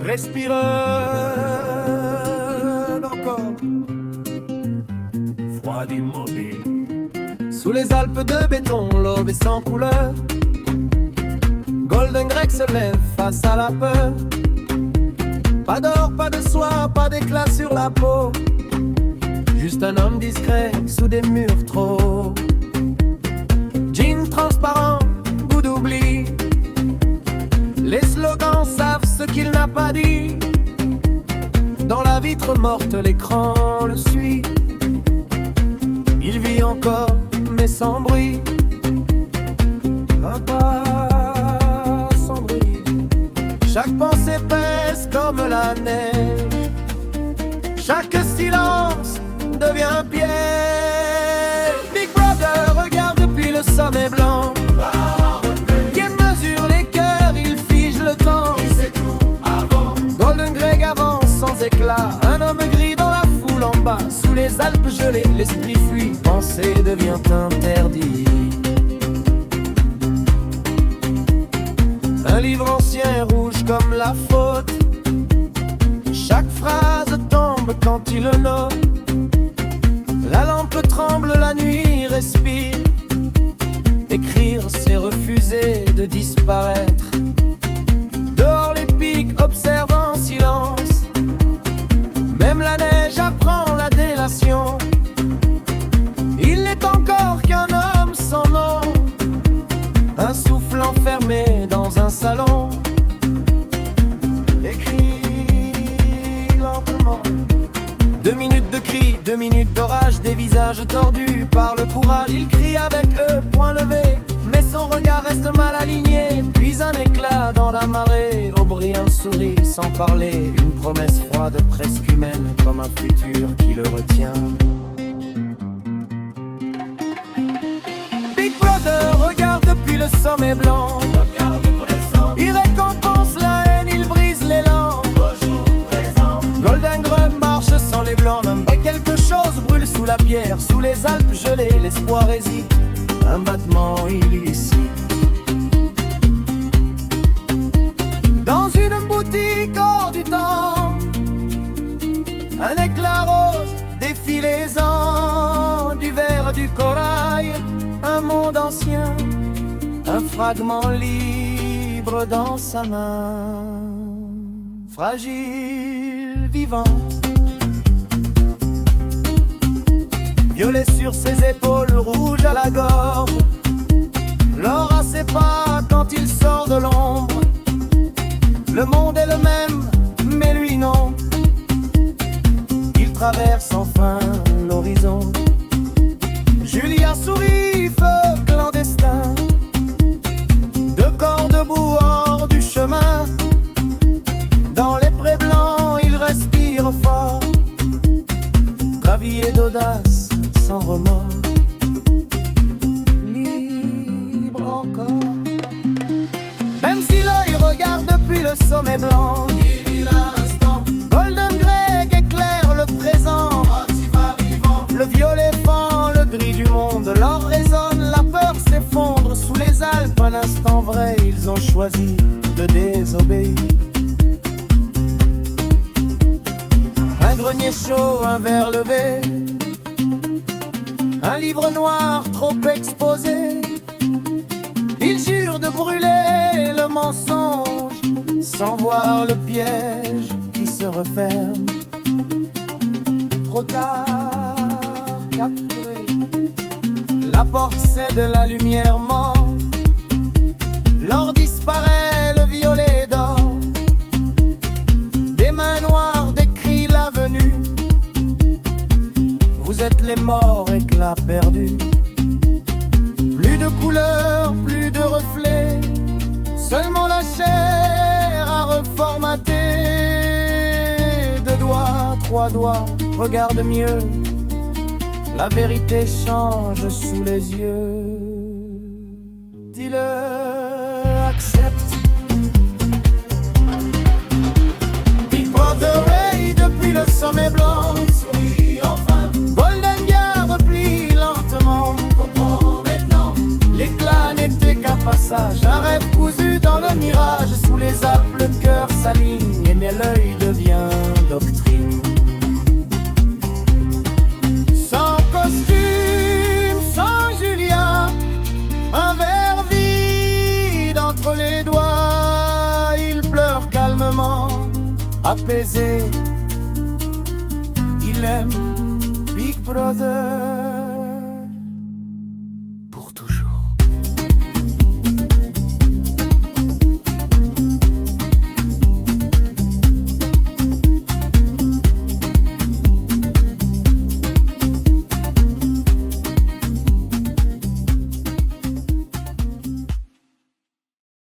Respire encore, froid immobile. Sous les Alpes de béton, l'aube est sans couleur. Golden Grec se lève face à la peur. Pas d'or, pas de soie, pas d'éclat sur la peau. Juste un homme discret sous des murs trop hauts. Jean transparent, goût d'oubli. Les slogans savent ce qu'il n'a pas dit. Dans la vitre morte, l'écran le suit. Il vit encore, mais sans bruit. Un pas sans bruit. Chaque pensée pèse comme la neige. Chaque silence devient un piège. Big Brother regarde depuis le sommet blanc. Il mesure les cœurs, il fige le temps. Golden Greg avance sans éclat. Un homme gris dans la foule en bas. Sous les Alpes gelées, l'esprit fuit. Penser devient interdit. Un livre ancien rouge comme la faute. Chaque phrase tombe quand il le note. La lampe tremble, la nuit respire. Écrire, c'est refuser de disparaître. Dehors les pics observent en silence. Même la neige apprend la délation. Il n'est encore qu'un homme sans nom. Un souffle enfermé dans un salon. Écrit lentement. 2 minutes de cris, 2 minutes d'orage. Des visages tordus par le courage. Il crie avec eux, point levé. Mais son regard reste mal aligné. Puis un éclat dans la marée. Aubry un sourire sans parler. Une promesse froide, presque humaine. Comme un futur qui le retient. Big Brother regarde depuis le sommet blanc. Il récompense la haine, il brise l'élan. Golden Greg marche sans les blancs. Et quelque chose brûle sous la pierre. Sous les Alpes gelées, l'espoir hésite. Un battement illicite. Dans une boutique hors du temps, un éclat rose défie les ans. Du verre, du corail, un monde ancien. Un fragment libre dans sa main. Fragile, vivant. Violet sur ses épaules, rouge à la gorge. L'or à ses pas quand il sort de l'ombre. Le monde est le même, mais lui non. Il traverse enfin l'horizon. Julia sourit, feu clandestin. 2 corps debout hors du chemin. Dans les prés blancs, il respire fort. Gravillé d'audace, sans remords. Libre encore. Même si l'œil regarde depuis le sommet blanc. Il vit l'instant. Golden Greg éclaire le présent. Le violet fend le gris du monde. L'or résonne, la peur s'effondre. Sous les Alpes, un instant vrai. Ils ont choisi de désobéir. Un grenier chaud, un verre levé. Un livre noir trop exposé. Il jure de brûler le mensonge sans voir le piège qui se referme. Trop tard, capturé. La porte cède, la lumière ment. L'or disparaît, le violet dort. Des mains noires décrient la venue. Vous êtes les morts, éclats perdus. Plus de couleurs, plus de reflets. Seulement la chair à reformater. 2 doigts, 3 doigts, regarde mieux. La vérité change sous les yeux. Dis-le, accepte. Big Brother Ray depuis le sommet blanc. Golden Gare replie lentement. L'éclat n'était qu'un passage. Un rêve cousu dans le mirage. Sous les Alpes, le cœur sa ligne, et mais l'œil devient doctrine. Sans costume, sans Julia, un verre vide entre les doigts, il pleure calmement, apaisé. Il aime Big Brother.